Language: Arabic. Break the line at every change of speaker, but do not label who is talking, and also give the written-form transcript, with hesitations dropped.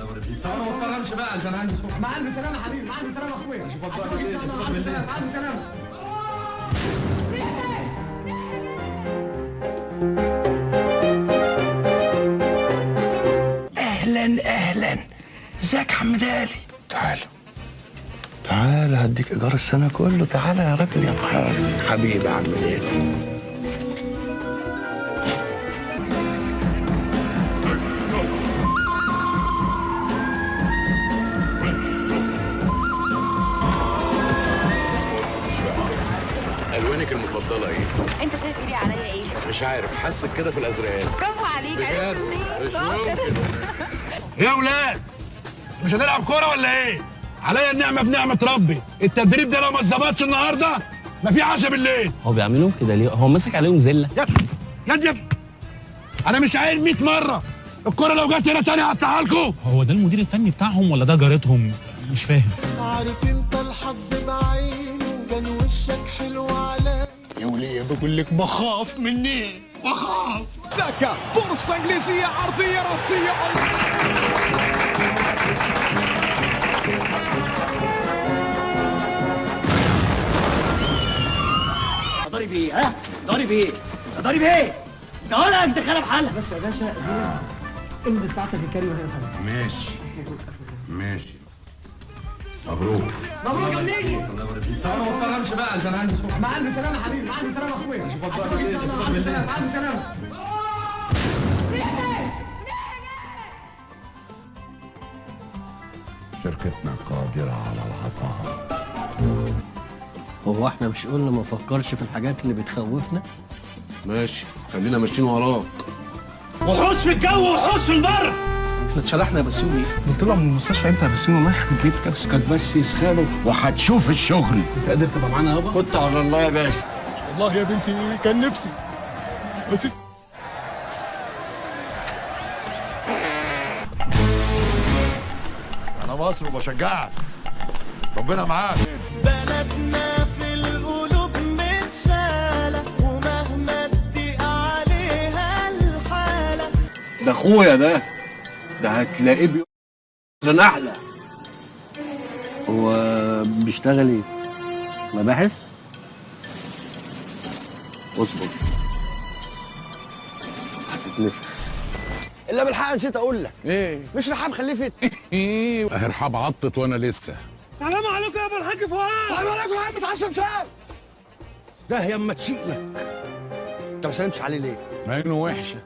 الله يبارك فيك. طب انا مضطر امشي بقى عشان عندي شغل.
مع الف سلامه يا حبيبي، مع الف سلامه يا اخويا. اشوفك ان شاء الله. مع الف سلامه، مع الف سلامه.
اهلا اهلا، ازيك يا عم دالي؟ تعال هديك ايجار السنه كله. تعالى يا راجل يا حازم حبيبي يا عم دالي.
الوانك المفضله ايه؟
انت شايف ايدي عليا ايه؟
مش عارف، حاسك كده في الازرقان.
برافو عليك.
بجد مش ممكن.
ايه يا ولاد، مش هنلعب كوره ولا ايه؟ عليا النعمه بنعمه ربي، التدريب ده لو ما اتظبطش النهارده ما في عشاء بالليل.
هو بيعملوا كده ليه؟ هو ماسك عليهم زله؟
يد انا مش قايل 100 مره الكوره لو جت هنا تاني هقطعها لكم.
هو ده المدير الفني بتاعهم ولا ده جارتهم؟ مش فاهم.
عارف انت الحظ بعينه كان وشك حلو عليا.
يا وليه بقول لك بخاف مني، بخاف.
ساكا فرصه انجليزيه عرضيه راسيه.
ضارب ايه؟ ها؟ ضارب ايه؟ ضارب ايه؟ ده ولا دخلها بحالها. بس يا باشا امضي ساعتك الكاري وهي خلاص.
ماشي ماشي. مبروك.
مبروك يا منيجي.
الله يبارك فيك. طب انا مضطر امشي بقى عشان عندي شغل.
مع الف سلامه يا حبيبي، مع الف سلامه يا اخويا. اشوفك ان شاء الله. مع الف سلامه، مع الف سلامه.
شركتنا قادره على العطاء.
هو احنا مش قلنا ما نفكرش في الحاجات اللي بتخوفنا؟
ماشي، خلينا ماشيين وراك.
وحوش في الجو وحوش في البر.
احنا اتشرحنا يا بسيوني. طلع من المستشفى امتى يا بسيوني؟ الله يخرب بيتك يا بسيوني.
كانت بس يسخنوا وهتشوف الشغل.
انت قادر تبقى معانا يابا؟
كنت على الله يا باشا.
والله يا بنتي كان نفسي بس انا مصر وبشجعك، ربنا معاك.
بلدنا في القلوب متشالة ومهما تضيق عليها الحالة.
ده اخويا ده هتلاقيه نحله. هو بيشتغل ايه؟ مباحث؟ اصبر هتتنفخ.
الا بالحق نسيت اقول لك.
ايه؟
مش رحاب خلفت.
رحاب عطت وانا لسه.
سلام عليكم يا ابو الحاج فؤاد.
السلام عليكم يا عم اتعشم شاب. ده يا اما تشيلك. انت ما سلمتش عليه ليه؟
عينه وحشه.